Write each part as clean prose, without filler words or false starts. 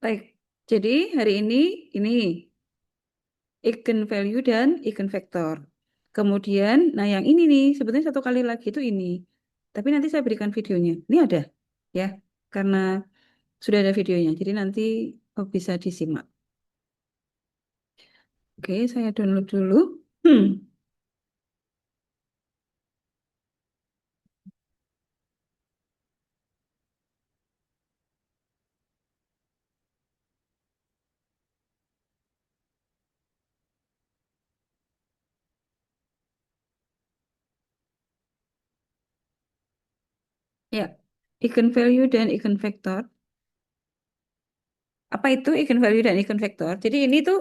Baik, jadi hari ini eigenvalue dan eigenvektor. Kemudian, nah yang ini nih, sebetulnya satu kali lagi itu ini. Tapi nanti saya berikan videonya. Ini ada, ya, karena sudah ada videonya. Jadi nanti bisa disimak. Oke, saya download dulu. Hmm. Ya, eigenvalue dan eigenvektor. Apa itu eigenvalue dan eigenvektor? Jadi ini tuh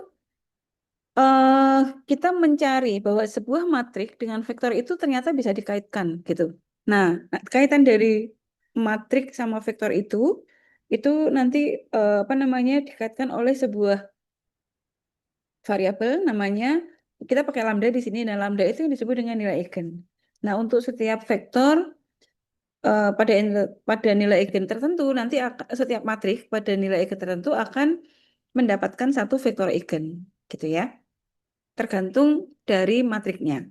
eh kita mencari bahwa sebuah matrik dengan vektor itu ternyata bisa dikaitkan gitu. Nah, kaitan dari matrik sama vektor itu nanti apa namanya dikaitkan oleh sebuah variabel namanya kita pakai lambda di sini. Nah, lambda itu yang disebut dengan nilai eigen. Nah, untuk setiap vektor pada nilai eigen tertentu nanti setiap matrik pada nilai eigen tertentu akan mendapatkan satu vektor eigen gitu ya. Tergantung dari matriknya.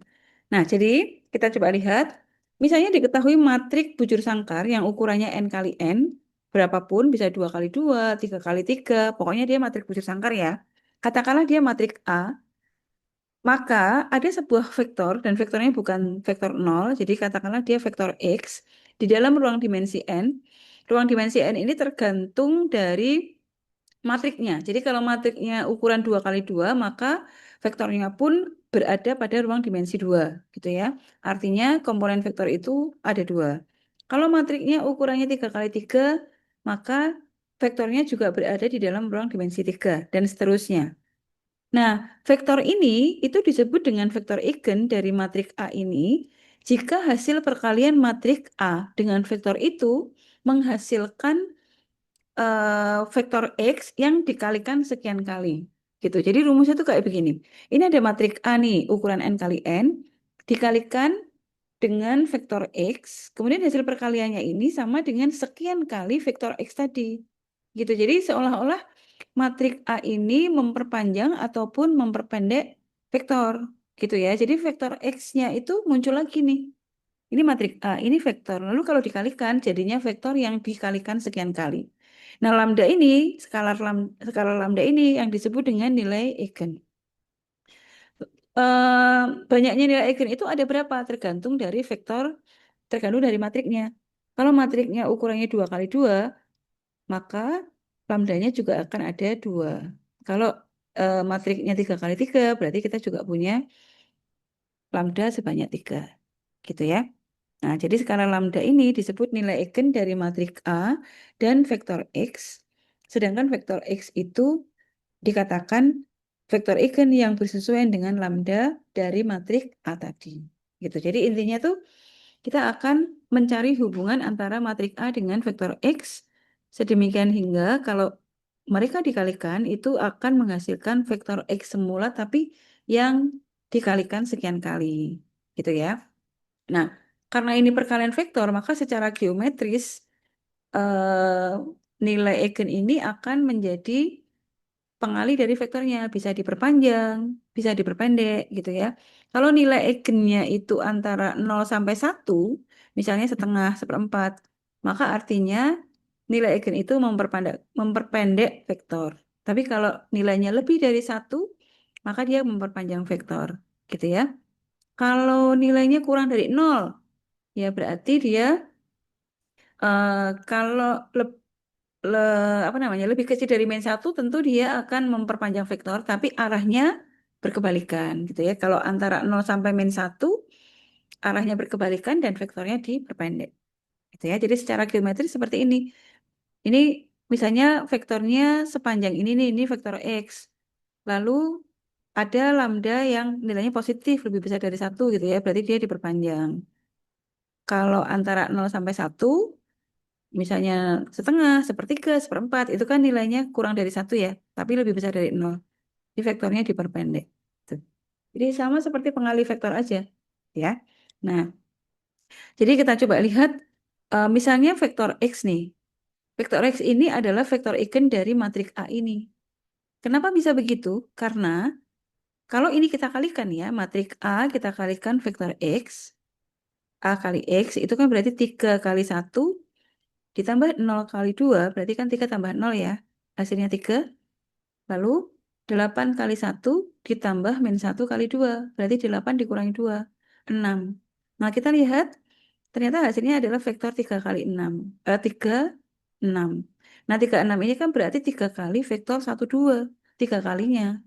Nah, jadi kita coba lihat, misalnya diketahui matrik bujur sangkar yang ukurannya n kali n, berapapun, bisa 2 kali 2, 3 kali 3, pokoknya dia matrik bujur sangkar ya. Katakanlah dia matrik A, maka ada sebuah vektor, dan vektornya bukan vektor nol, jadi katakanlah dia vektor X, di dalam ruang dimensi n. Ruang dimensi n ini tergantung dari matriknya. Jadi kalau matriknya ukuran 2 kali 2 maka vektornya pun berada pada ruang dimensi 2 gitu ya. Artinya komponen vektor itu ada 2. Kalau matriknya ukurannya 3 kali 3 maka vektornya juga berada di dalam ruang dimensi 3 dan seterusnya. Nah, vektor ini itu disebut dengan vektor eigen dari matrik A ini jika hasil perkalian matrik A dengan vektor itu menghasilkan vektor X yang dikalikan sekian kali. Gitu. Jadi rumusnya tuh kayak begini. Ini ada matrik A nih, ukuran n kali n, dikalikan dengan vektor X, kemudian hasil perkaliannya ini sama dengan sekian kali vektor X tadi. Gitu. Jadi seolah-olah matrik A ini memperpanjang ataupun memperpendek vektor. Gitu ya. Jadi vektor X-nya itu muncul lagi nih. Ini matrik A, ini vektor. Lalu kalau dikalikan, jadinya vektor yang dikalikan sekian kali. Nah, lambda ini, skalar lambda ini yang disebut dengan nilai eigen. Eh, Banyaknya nilai eigen itu ada berapa? Tergantung dari matriknya. Kalau matriknya ukurannya 2 kali 2, maka lambdanya juga akan ada 2. Kalau matriknya 3 kali 3, berarti kita juga punya lambda sebanyak 3. Gitu ya. Nah, jadi skala lambda ini disebut nilai eigen dari matrik A dan vektor X, sedangkan vektor X itu dikatakan vektor eigen yang bersesuaian dengan lambda dari matrik A tadi. Gitu. Jadi intinya tuh kita akan mencari hubungan antara matrik A dengan vektor X sedemikian hingga kalau mereka dikalikan itu akan menghasilkan vektor X semula tapi yang dikalikan sekian kali. Gitu ya. Nah, karena ini perkalian vektor, maka secara geometris eh, nilai eigen ini akan menjadi pengali dari vektornya, bisa diperpanjang, bisa diperpendek gitu ya. Kalau nilai eigennya itu antara 0 sampai 1, misalnya setengah, seperempat, maka artinya nilai eigen itu memperpendek vektor. Tapi kalau nilainya lebih dari 1, maka dia memperpanjang vektor gitu ya. Kalau nilainya kurang dari 0, ya berarti dia eh, kalau le- apa namanya lebih kecil dari min satu tentu dia akan memperpanjang vektor tapi arahnya berkebalikan gitu ya. Kalau antara 0 sampai min satu arahnya berkebalikan dan vektornya diperpendek gitu ya. Jadi secara geometri seperti ini. Ini misalnya vektornya sepanjang ini vektor X. Lalu ada lambda yang nilainya positif lebih besar dari satu gitu ya. Berarti dia diperpanjang. Kalau antara 0 sampai 1 misalnya setengah, sepertiga, seperempat, itu kan nilainya kurang dari satu ya, tapi lebih besar dari nol. Jadi vektornya diperpendek. Tuh. Jadi sama seperti pengali vektor aja, ya. Nah, jadi kita coba lihat, misalnya vektor X nih. Vektor X ini adalah vektor eigen dari matriks A ini. Kenapa bisa begitu? Karena kalau ini kita kalikan ya, matriks A kita kalikan vektor X, A kali X itu kan berarti 3 kali 1 ditambah 0 kali 2, berarti kan 3 tambah 0 ya. Hasilnya 3. Lalu 8 kali 1 ditambah min 1 kali 2, berarti 8 dikurangi 2, 6. Nah, kita lihat ternyata hasilnya adalah vektor 3 kali 6. 3, 6. Nah, 3, 6 ini kan berarti 3 kali vektor 1, 2. 3 kalinya.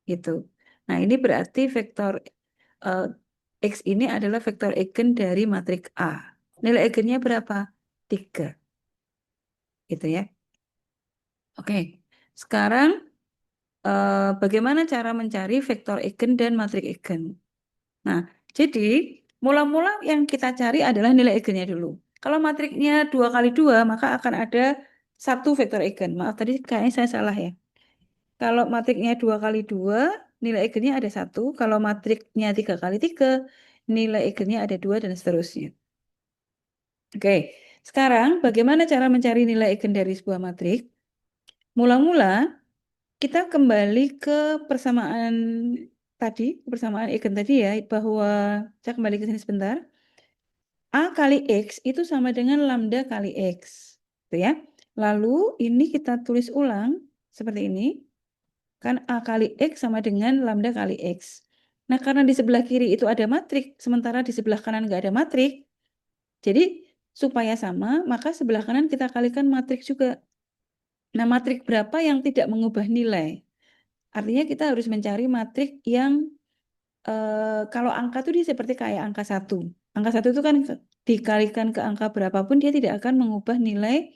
Gitu. Nah, ini berarti vektor eh, X ini adalah vektor eigen dari matriks A. Nilai eigennya berapa? 3. Gitu ya. Oke. Sekarang bagaimana cara mencari vektor eigen dan matriks eigen? Nah, jadi mula-mula yang kita cari adalah nilai eigennya dulu. Kalau matriksnya 2 kali 2, maka akan ada satu vektor eigen. Maaf, tadi kayaknya saya salah ya. Kalau matriksnya 2 kali 2, nilai eigennya ada satu. Kalau matriksnya 3 kali 3, nilai eigennya ada 2 dan seterusnya. Oke, sekarang bagaimana cara mencari nilai eigen dari sebuah matriks? Mula-mula kita kembali ke persamaan tadi, persamaan eigen tadi ya, bahwa saya kembali ke sini sebentar. A kali X itu sama dengan lambda kali X. Gitu ya. Lalu ini kita tulis ulang seperti ini. Kan A kali X sama dengan lambda kali X. Nah, karena di sebelah kiri itu ada matrik, sementara di sebelah kanan nggak ada matrik, jadi supaya sama, maka sebelah kanan kita kalikan matrik juga. Nah, matrik berapa yang tidak mengubah nilai? Artinya kita harus mencari matrik yang kalau angka itu dia seperti kayak angka satu. Angka satu itu kan dikalikan ke angka berapapun dia tidak akan mengubah nilai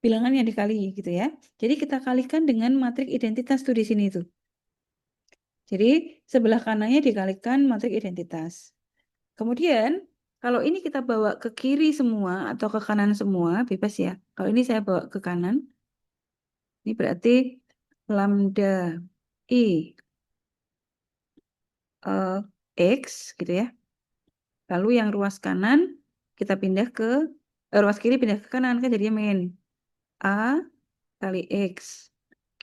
bilangan yang dikali gitu ya. Jadi kita kalikan dengan matrik identitas tuh di sini tuh. Jadi sebelah kanannya dikalikan matrik identitas. Kemudian kalau ini kita bawa ke kiri semua atau ke kanan semua bebas ya. Kalau ini saya bawa ke kanan, ini berarti lambda i eh, x gitu ya. Lalu yang ruas kanan kita pindah ke ruas kiri pindah ke kanan kan jadinya min A kali X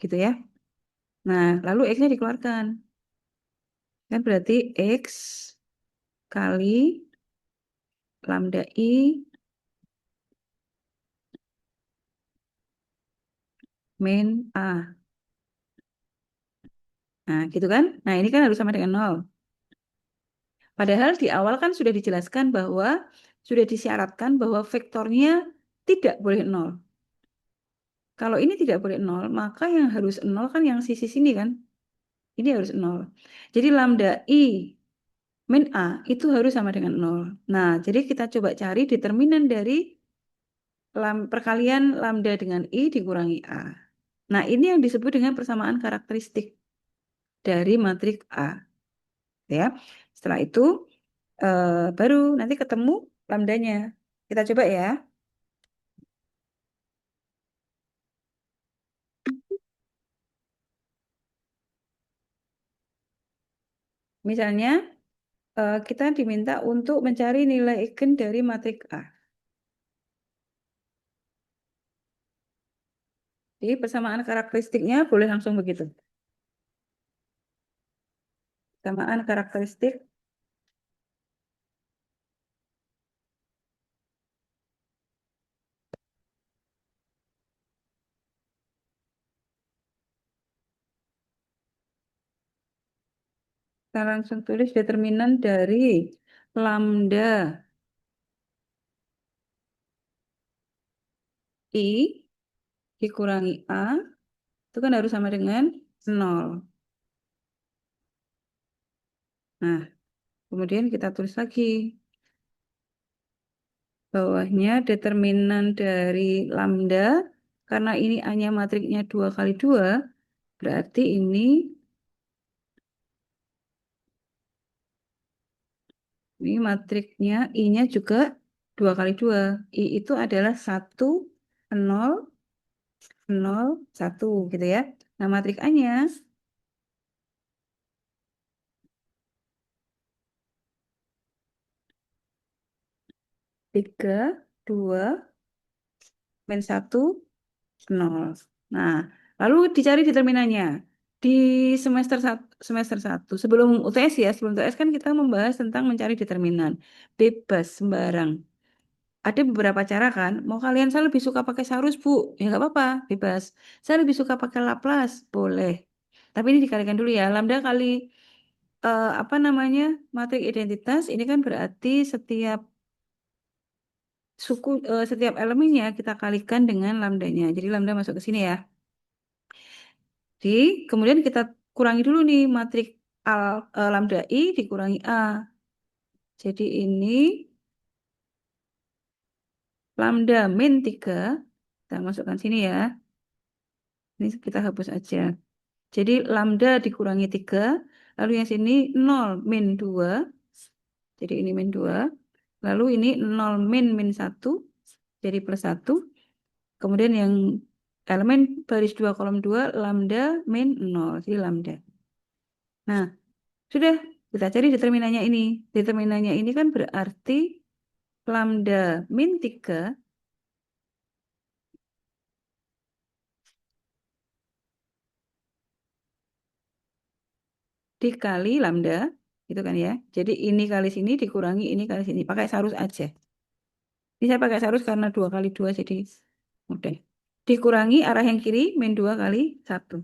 gitu ya. Nah, lalu X-nya dikeluarkan. Kan berarti X kali lambda I min A. Nah, gitu kan? Nah, ini kan harus sama dengan 0. Padahal di awal kan sudah dijelaskan bahwa sudah disyaratkan bahwa vektornya tidak boleh 0. Kalau ini tidak boleh 0, maka yang harus 0 kan yang sisi sini kan? Ini harus 0. Jadi lambda I min A itu harus sama dengan 0. Nah, jadi kita coba cari determinan dari perkalian lambda dengan I dikurangi A. Nah, ini yang disebut dengan persamaan karakteristik dari matriks A. Ya. Setelah itu baru nanti ketemu lambdanya. Kita coba ya. Misalnya, kita diminta untuk mencari nilai eigen dari matriks A. Jadi persamaan karakteristiknya boleh langsung begitu. Persamaan karakteristik kita langsung tulis determinan dari lambda I dikurangi A itu kan harus sama dengan 0. Nah, kemudian kita tulis lagi bawahnya determinan dari lambda karena ini hanya matriknya 2 kali 2 berarti ini matriknya I-nya juga 2 kali 2. I itu adalah 1, 0, 0, 1 gitu ya. Nah, matrik A-nya 3, 2, min 1, 0. Nah, lalu dicari determinannya. Di semester satu sebelum UTS ya, sebelum UTS kan kita membahas tentang mencari determinan. Bebas, sembarang. Ada beberapa cara kan, mau kalian saya lebih suka pakai Saurus, Bu. Ya nggak apa-apa, bebas. Saya lebih suka pakai Laplace, boleh. Tapi ini dikalikan dulu ya, lambda kali apa namanya, matrik identitas, ini kan berarti setiap setiap elemennya kita kalikan dengan lambdanya. Jadi lambda masuk ke sini ya. Jadi kemudian kita kurangi dulu nih matrik lambda I dikurangi A. Jadi ini lambda min 3, kita masukkan sini ya. Ini kita hapus aja. Jadi lambda dikurangi 3, lalu yang sini 0 min 2. Jadi ini min 2. Lalu ini 0 min 1, jadi plus 1. Kemudian yang elemen baris 2 kolom 2 lambda min 0, jadi lambda. Nah, sudah kita cari determinannya ini. Determinannya ini kan berarti lambda min 3 dikali lambda, gitu kan ya. Jadi ini kali sini dikurangi ini kali sini. Pakai sarus aja. Ini saya pakai sarus karena 2 kali 2 jadi mudah. Dikurangi arah yang kiri min 2 kali 1.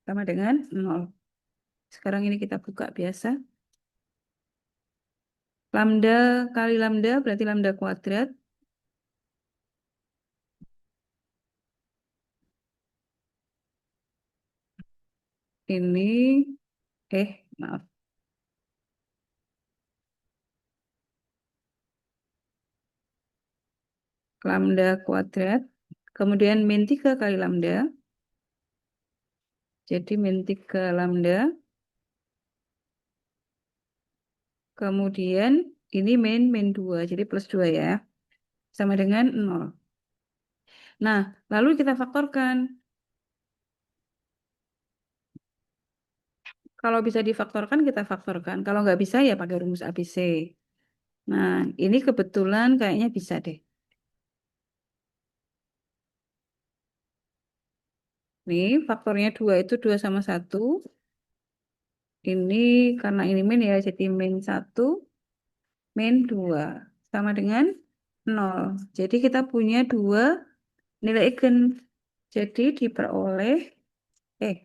Sama dengan 0. Sekarang ini kita buka biasa. Lambda kali lambda berarti lambda kuadrat. Ini, maaf. Lambda kuadrat. Kemudian min 3 kali lambda. Jadi min 3 lambda. Kemudian ini min 2. Jadi plus 2 ya. Sama dengan 0. Nah, lalu kita faktorkan. Kalau bisa difaktorkan, kita faktorkan. Kalau nggak bisa, ya pakai rumus ABC. Nah, ini kebetulan kayaknya bisa deh. Nih, faktornya 2 itu 2 sama 1. Ini karena ini min ya, jadi min 1, min 2. Sama dengan 0. Jadi kita punya 2 nilai eigen. Jadi diperoleh, eh,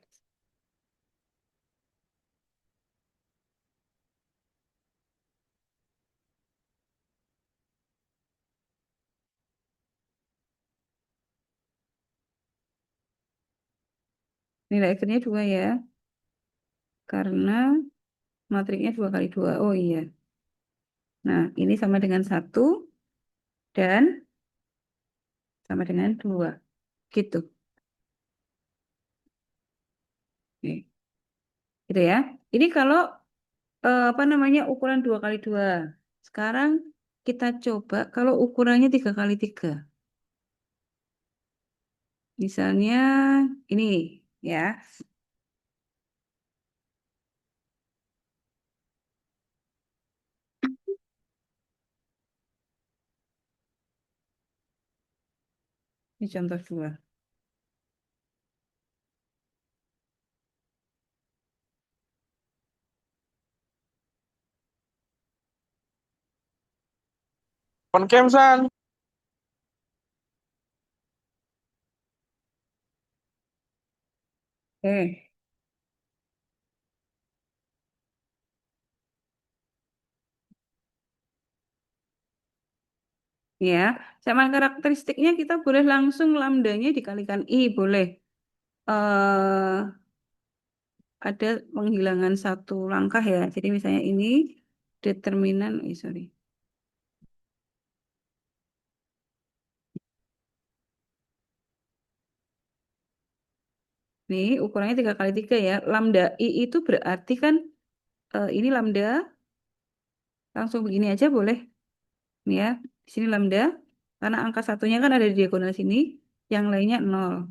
nilai eigennya 2 ya. Karena matriknya 2 kali 2. Oh iya. Nah, ini sama dengan 1 dan sama dengan 2. Gitu. Nih, gitu ya. Ini kalau apa namanya ukuran 2 kali 2. Sekarang kita coba kalau ukurannya 3 kali 3. Misalnya ini ya. Ini contoh 2. San. Eh, ya. Sama karakteristiknya kita boleh langsung lambdanya dikalikan I, boleh. eh ada penghilangan satu langkah ya. Jadi misalnya ini determinan, sorry. Nih ukurannya 3 kali 3 ya. Lambda I itu berarti kan ini lambda langsung begini aja boleh. Nih ya, di sini lambda. Karena angka satunya kan ada di diagonal sini, yang lainnya 0.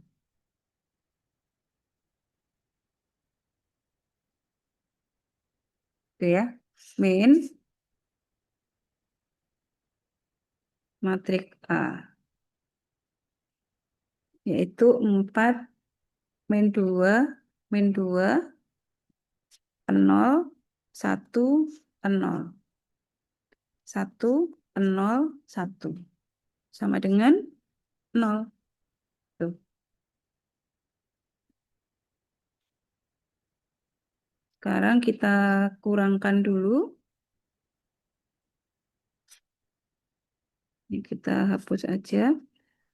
Oke ya. Min matrik A, yaitu 4 min 2 min 2 nol 1 nol 1 nol 1 sama dengan 0. Tuh. Sekarang kita kurangkan dulu. Ini kita hapus aja.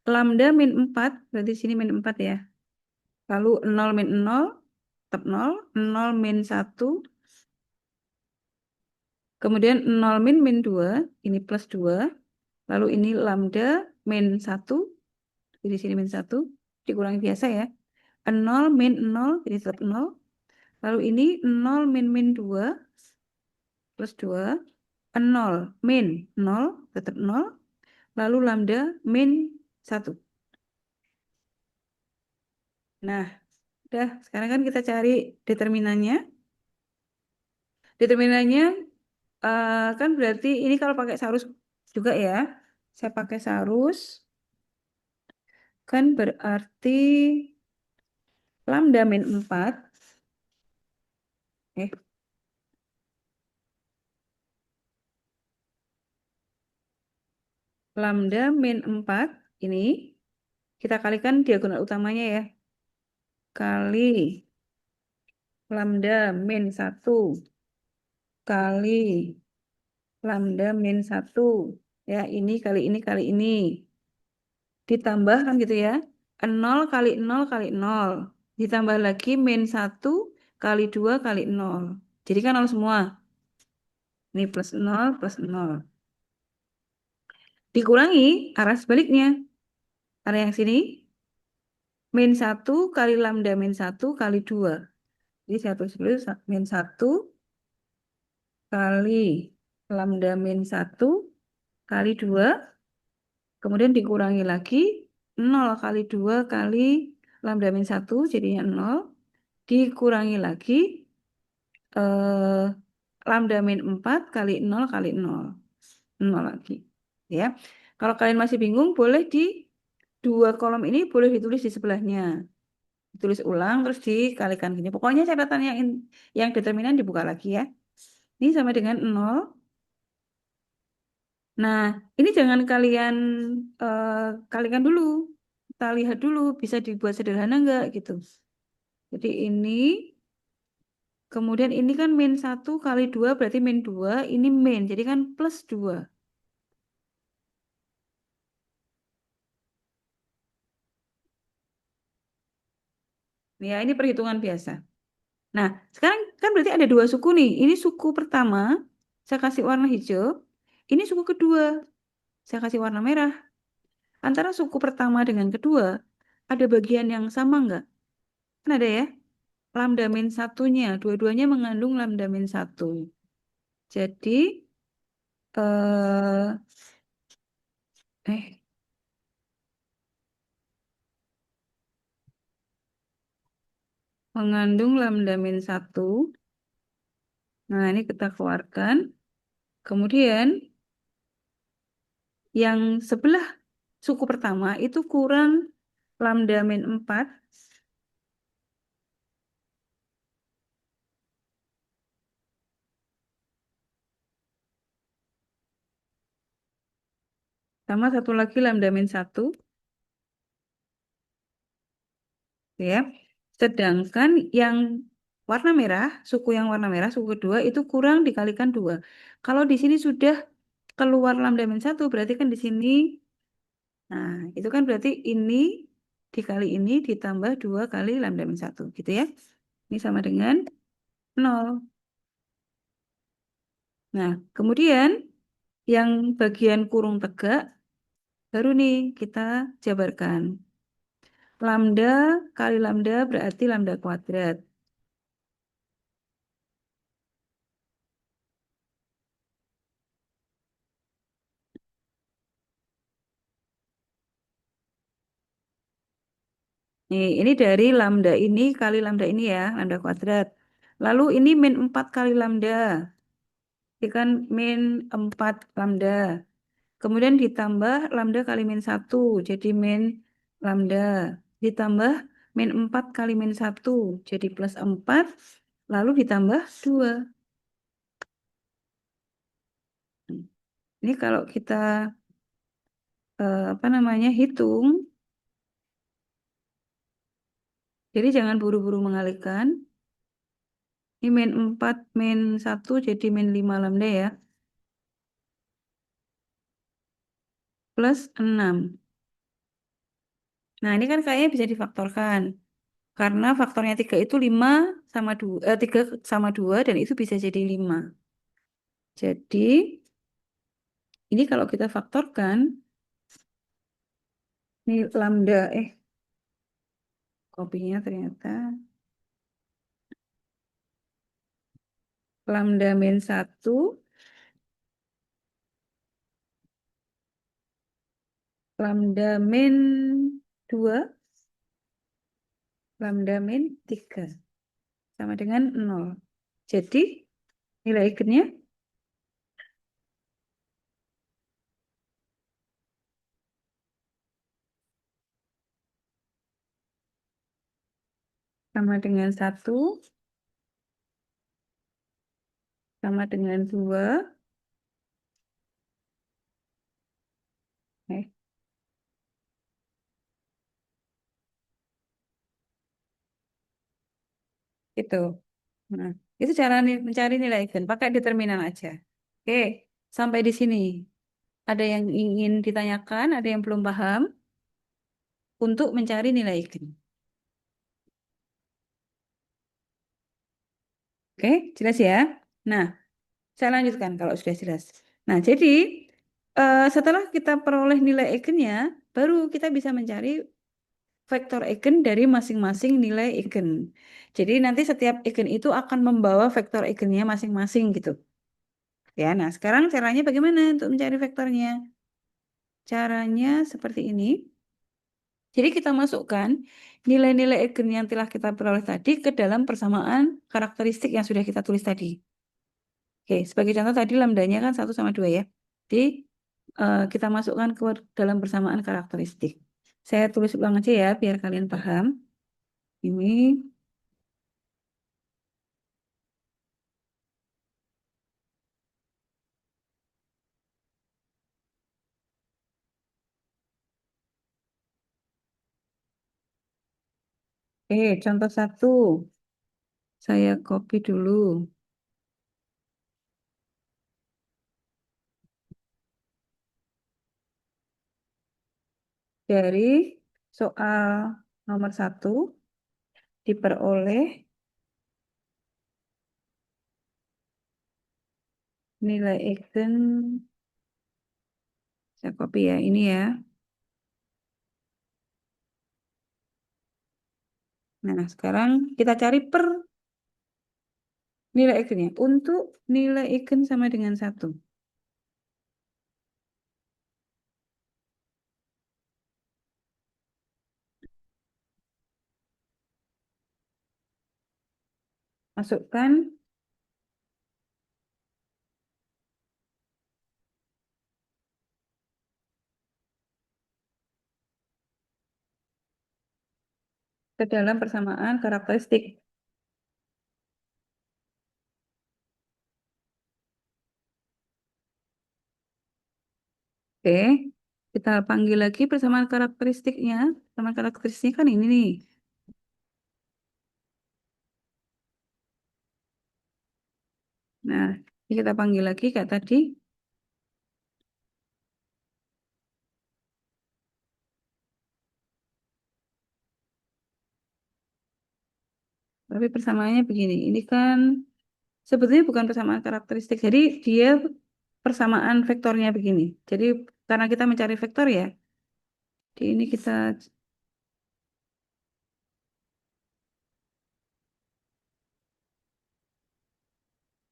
Lambda min 4, berarti sini min 4 ya. Lalu 0 min 0, tetap 0. 0 min 1, kemudian 0 min 2, ini plus 2. Lalu ini lambda min 1, di sini min 1, dikurangi biasa ya. 0 min 0, jadi tetap 0. Lalu ini 0 min 2, plus 2. 0 min 0, tetap 0. Lalu lambda min 1. Nah, udah. Sekarang kan kita cari determinannya. Determinannya kan berarti ini kalau pakai sarus juga ya. Saya pakai sarus. Kan berarti lambda min 4. Eh, lambda min 4 ini kita kalikan diagonal utamanya ya. Kali lambda min 1 kali lambda min 1. Ya, ini kali ini kali ini. Ditambah kan gitu ya. 0 kali 0 kali 0. Ditambah lagi min 1 kali 2 kali 0. Jadi kan 0 semua. Ini plus 0 plus 0. Dikurangi arah sebaliknya. Arah yang sini. Min 1 kali lambda min 1 kali 2. Jadi saya tulis dulu min 1 kali lambda min 1 kali 2. Kemudian dikurangi lagi 0 kali 2 kali lambda min 1 jadinya 0. Dikurangi lagi lambda min 4 kali 0 kali 0. 0 lagi. Ya. Kalau kalian masih bingung, boleh di dua kolom ini boleh ditulis di sebelahnya. Ditulis ulang terus dikalikan gini. Pokoknya catatan yang determinan dibuka lagi ya. Ini sama dengan 0. Nah, ini jangan kalian eh, kalikan dulu. Kita lihat dulu bisa dibuat sederhana enggak gitu. Jadi ini kemudian ini kan min 1 kali 2 berarti min 2. Ini min, jadi kan plus 2. Ya, ini perhitungan biasa. Nah, sekarang kan berarti ada dua suku nih. Ini suku pertama, saya kasih warna hijau. Ini suku kedua, saya kasih warna merah. Antara suku pertama dengan kedua, ada bagian yang sama enggak? Kan ada ya? Lambda min satunya, dua-duanya mengandung lambda min 1. Jadi, eh, eh, mengandung lambda min 1. Nah, ini kita keluarkan. Kemudian, yang sebelah suku pertama itu kurang lambda min 4 sama satu lagi lambda min 1 ya. Sedangkan yang warna merah, suku yang warna merah, suku kedua itu kurang dikalikan 2. Kalau di sini sudah keluar lambda min 1 berarti kan di sini, nah itu kan berarti ini dikali ini ditambah 2 kali lambda min 1 gitu ya. Ini sama dengan 0. Nah, kemudian yang bagian kurung tegak baru nih kita jabarkan. Lambda kali lambda berarti lambda kuadrat. Nih, ini dari lambda ini kali lambda ini ya, lambda kuadrat. Lalu ini min 4 kali lambda. Ini kan min 4 lambda. Kemudian ditambah lambda kali min 1, jadi min lambda. Ditambah min 4 kali min 1, jadi plus 4. Lalu ditambah 2. Ini kalau kita apa namanya hitung, jadi jangan buru-buru mengalihkan. Ini min 4, min 1, jadi min 5 lambda ya. Plus 6. Nah, ini kan kayaknya bisa difaktorkan. Karena faktornya 3 itu 5 sama 2, 3 sama 2 dan itu bisa jadi 5. Jadi, ini kalau kita faktorkan, ini lambda, kopinya ternyata lambda min 1, lambda min 2, lambda min 3 sama dengan 0. Jadi, nilai eigennya sama dengan 1, sama dengan 2. Eh, itu. Nah, itu cara mencari nilai eigen. Pakai determinan aja. Oke, sampai di sini. Ada yang ingin ditanyakan, ada yang belum paham untuk mencari nilai eigen. Oke, jelas ya? Nah, saya lanjutkan kalau sudah jelas. Nah, jadi setelah kita peroleh nilai eigennya, baru kita bisa mencari vektor eigen dari masing-masing nilai eigen. Jadi nanti setiap eigen itu akan membawa vektor eigennya masing-masing gitu. Ya, nah sekarang caranya bagaimana untuk mencari vektornya? Caranya seperti ini. Jadi kita masukkan nilai-nilai eigen yang telah kita peroleh tadi ke dalam persamaan karakteristik yang sudah kita tulis tadi. Oke, sebagai contoh tadi lambdanya kan 1 sama 2 ya. Jadi kita masukkan ke dalam persamaan karakteristik. Saya tulis ulang aja ya biar kalian paham. Ini contoh 1. Saya copy dulu dari soal nomor 1 diperoleh nilai eigen. Saya copy ya, ini ya. Nah, sekarang kita cari per nilai eigennya. Untuk nilai eigen sama dengan 1. Masukkan ke dalam persamaan karakteristik. Oke, kita panggil lagi persamaan karakteristiknya. Persamaan karakteristiknya kan ini nih. Nah, ini kita panggil lagi kayak tadi. Tapi persamaannya begini. Ini kan sebetulnya bukan persamaan karakteristik. Jadi dia persamaan vektornya begini. Jadi karena kita mencari vektor ya. Di ini kita,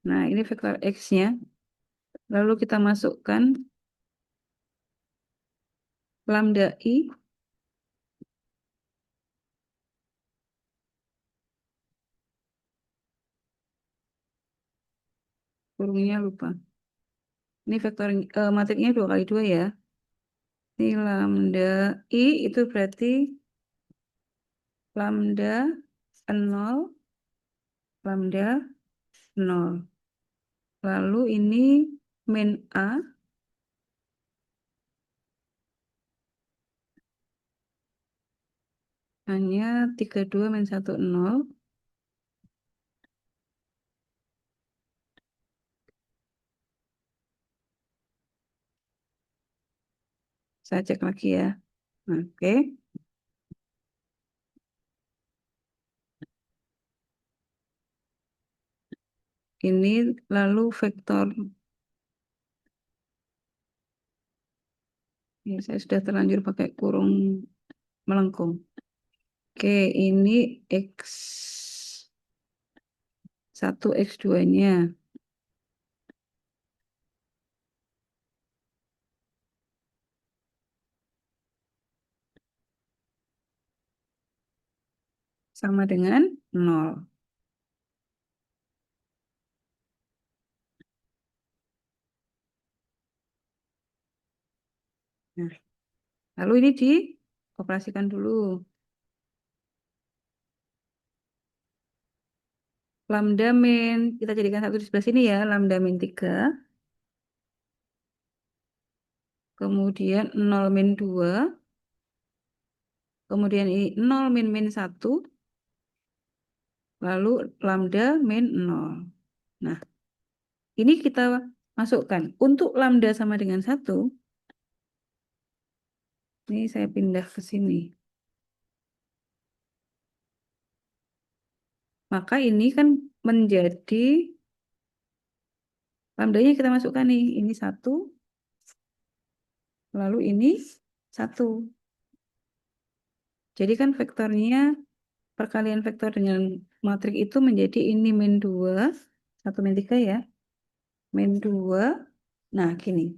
nah ini vektor X-nya. Lalu kita masukkan lambda I, kurungnya lupa. Ini vektor matriknya 2 kali 2 ya. Ini lambda I itu berarti lambda 0, lambda 0. Lalu ini min A hanya 32 min 1, 0. Saya cek lagi ya. Oke. Ini lalu vektor. Ya, saya sudah terlanjur pakai kurung melengkung. Oke, ini X1, X2-nya. Sama dengan 0. Nah, lalu ini dioperasikan dulu. Lambda min, kita jadikan 1 di sebelah sini ya. Lambda min 3. Kemudian 0 min 2. Kemudian ini 0 min min 1. Lalu lambda min 0. Nah, ini kita masukkan. Untuk lambda sama dengan 1, ini saya pindah ke sini. Maka ini kan menjadi lambdanya kita masukkan nih. Ini 1, lalu ini 1. Jadi kan vektornya, perkalian vektor dengan matrik itu menjadi ini min 2, 1 min 3 ya. Min 2. Nah, gini.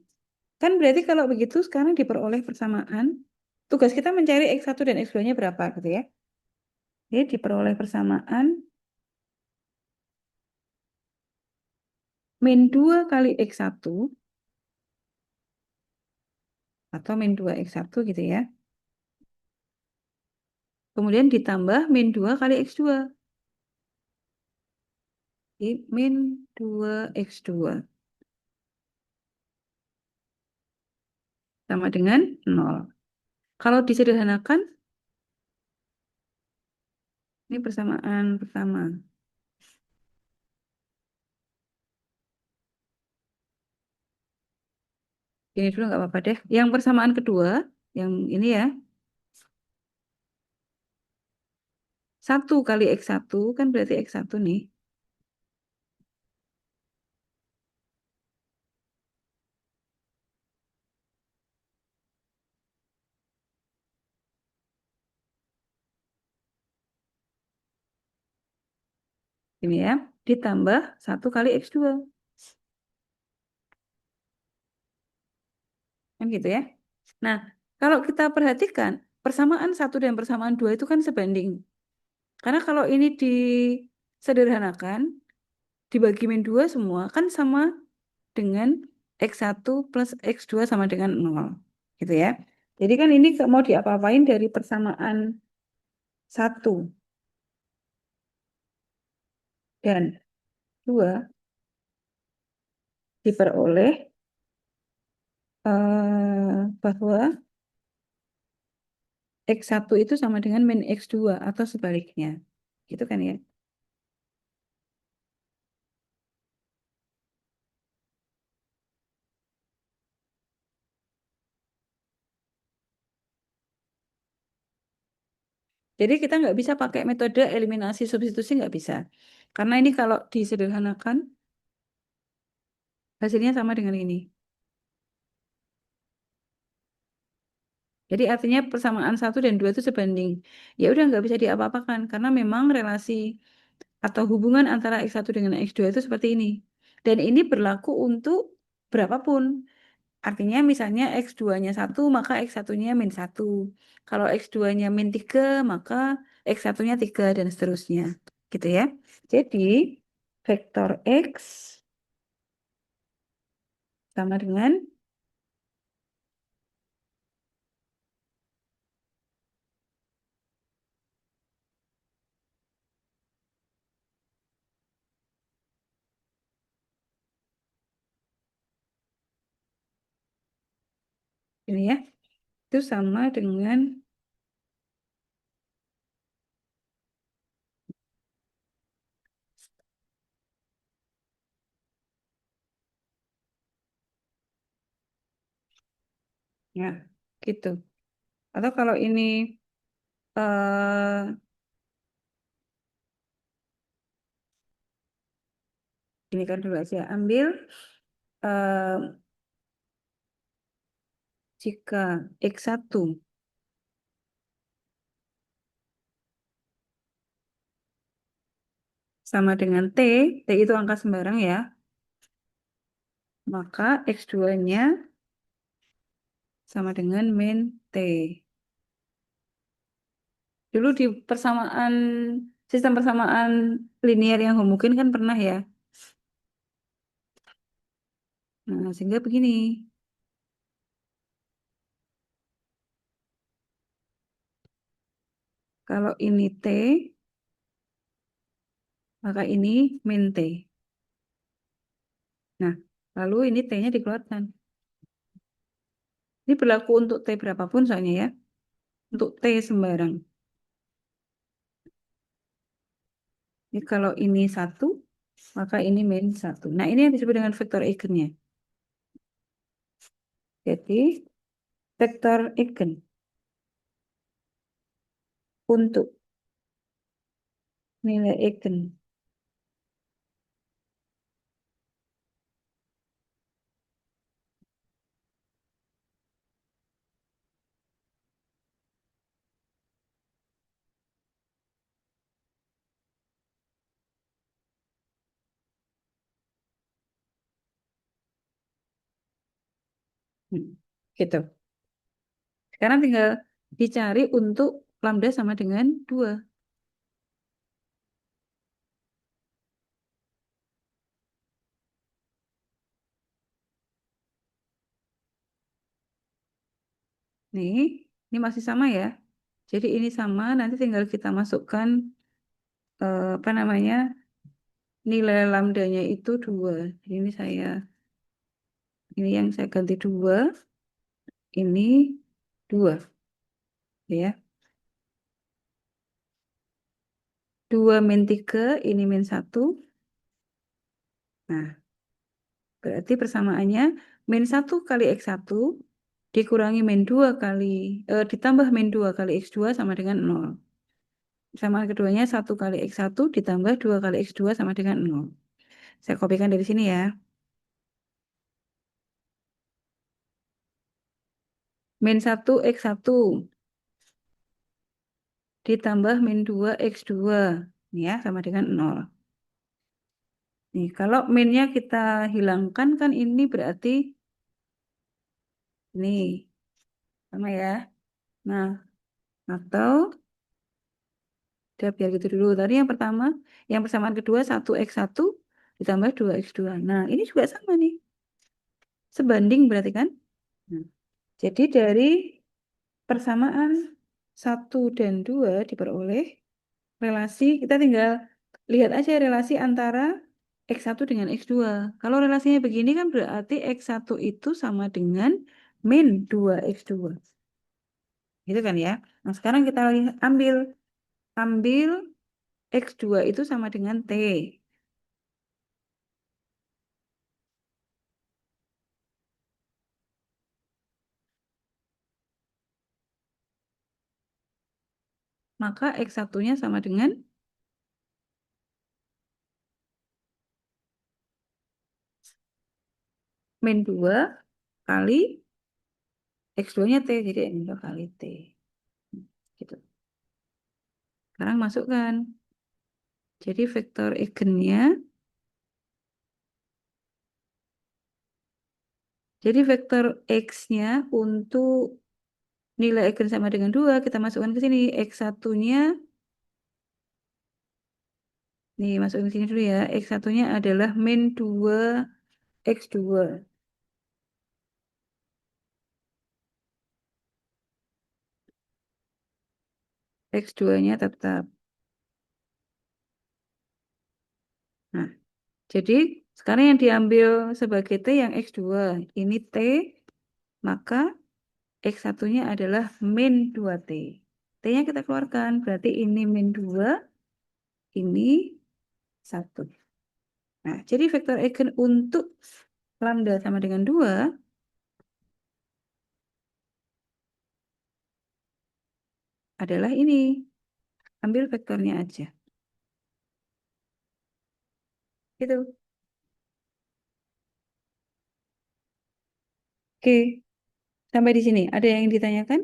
Kan berarti kalau begitu sekarang diperoleh persamaan. Tugas kita mencari X1 dan X2-nya berapa gitu ya. Jadi diperoleh persamaan min 2 kali X1 atau min 2 X1 gitu ya. Kemudian ditambah min 2 kali X2. Jadi min 2 X2 sama dengan 0. Kalau disederhanakan, ini persamaan pertama. Ini dulu nggak apa-apa deh. Yang persamaan kedua, yang ini ya. 1 kali X1 kan berarti X1 nih. Ini ya. Ditambah 1 kali X2. Kan gitu ya. Nah, kalau kita perhatikan, persamaan 1 dan persamaan 2 itu kan sebanding. Karena kalau ini disederhanakan, dibagi min 2 semua, kan sama dengan X1 plus X2 sama dengan 0. Gitu ya. Jadi kan ini mau diapa-apain dari persamaan 1 dan 2 diperoleh bahwa X1 itu sama dengan min X2 atau sebaliknya. Gitu kan ya. Jadi kita nggak bisa pakai metode eliminasi substitusi, nggak bisa. Karena ini kalau disederhanakan, hasilnya sama dengan ini. Jadi artinya persamaan 1 dan 2 itu sebanding. Ya udah nggak bisa diapa-apakan. Karena memang relasi atau hubungan antara X1 dengan X2 itu seperti ini. Dan ini berlaku untuk berapapun. Artinya misalnya X2-nya 1, maka X1-nya min 1. Kalau X2-nya min 3, maka X1-nya 3 dan seterusnya. Gitu ya. Jadi vektor X sama dengan ini ya. Itu sama dengan ya gitu. Atau kalau ini kan dulu aja ambil eh, jika X1 sama dengan T itu angka sembarang ya, maka X2-nya sama dengan min T. Dulu di sistem persamaan linear yang homogen kan pernah ya. Nah, sehingga begini. Kalau ini T, maka ini min T. Nah, lalu ini T-nya dikeluarkan. Ini berlaku untuk T berapapun soalnya ya. Untuk T sembarang. Ini kalau ini satu, maka ini min satu. Nah, ini yang disebut dengan vektor eigennya. Jadi, vektor eigen untuk nilai eigen. Hmm, gitu. Sekarang tinggal dicari untuk lambda sama dengan 2. Nih, ini masih sama ya. Jadi ini sama, nanti tinggal kita masukkan apa namanya nilai lambdanya itu 2. Ini yang saya ganti 2, ini 2 ya. 2 min 3, ini min 1. Nah, berarti persamaannya min 1 kali X1 dikurangi min 2 kali, ditambah min 2 kali X2 sama dengan 0. Persamaan keduanya 1 kali X1 ditambah 2 kali X2 sama dengan 0. Saya kopikan dari sini ya. Min 1 X1 ditambah min 2 X2. Ini ya, sama dengan 0. Nih, kalau minnya kita hilangkan kan ini berarti ini sama ya. Nah, atau udah biar gitu dulu. Tadi yang pertama, yang persamaan kedua 1 X1 ditambah 2 X2. Nah, ini juga sama nih. Sebanding berarti kan? Nah, jadi dari persamaan 1 dan 2 diperoleh relasi, kita tinggal lihat aja relasi antara X1 dengan X2. Kalau relasinya begini kan berarti X1 itu sama dengan min 2 X2. Gitu kan ya. Nah, sekarang kita ambil X2 itu sama dengan T. Maka X1-nya sama dengan min 2 kali X2-nya T. Jadi min 2 kali T. Gitu. Sekarang masukkan. Jadi vektor eigennya, jadi vektor X-nya untuk nilai eigen sama dengan 2, kita masukkan ke sini. X1-nya, nih masukkan ke sini dulu ya. X1-nya adalah min 2 X2. X2-nya tetap. Nah, jadi sekarang yang diambil sebagai T yang X2. Ini T, maka X1-nya adalah min 2T. T-nya kita keluarkan, berarti ini min 2, ini 1. Nah, jadi vektor eigen untuk lambda sama dengan 2 adalah ini. Ambil vektornya aja. Itu. Oke, sampai di sini. Ada yang ditanyakan?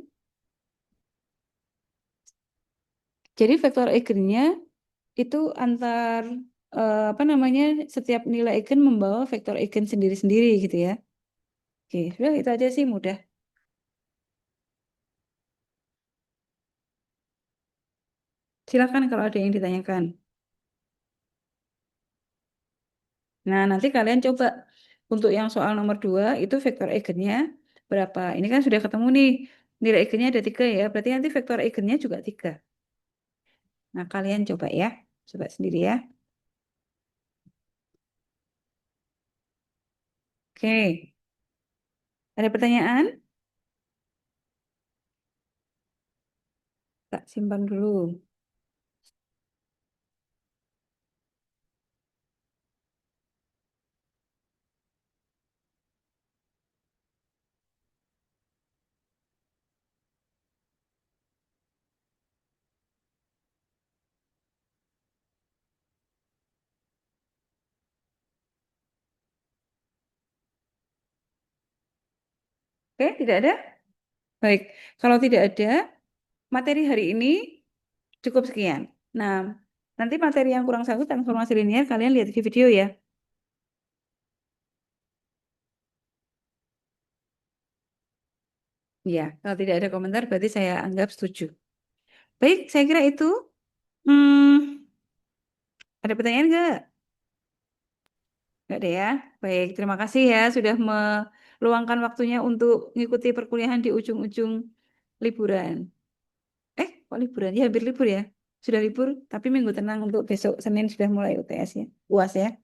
Jadi vektor eigennya itu antar apa namanya, setiap nilai eigen membawa vektor eigen sendiri-sendiri gitu ya. Oke, sudah itu aja sih mudah. Silakan kalau ada yang ditanyakan. Nah, nanti kalian coba untuk yang soal nomor 2 itu vektor eigennya berapa. Ini kan sudah ketemu nih. Nilai eigennya ada 3 ya. Berarti nanti vektor eigennya juga 3. Nah, kalian coba ya. Coba sendiri ya. Oke. Ada pertanyaan? Tak simpan dulu. Oke, tidak ada? Baik. Kalau tidak ada, materi hari ini cukup sekian. Nah, nanti materi yang kurang satu transformasi linear kalian lihat di video ya. Ya, kalau tidak ada komentar berarti saya anggap setuju. Baik, saya kira itu. Hmm, ada pertanyaan nggak? Nggak ada ya. Baik, terima kasih ya sudah meluangkan waktunya untuk mengikuti perkuliahan di ujung-ujung liburan. Kok liburan? Ya, hampir libur ya. Sudah libur, tapi minggu tenang untuk besok Senin sudah mulai UTS ya. UAS ya.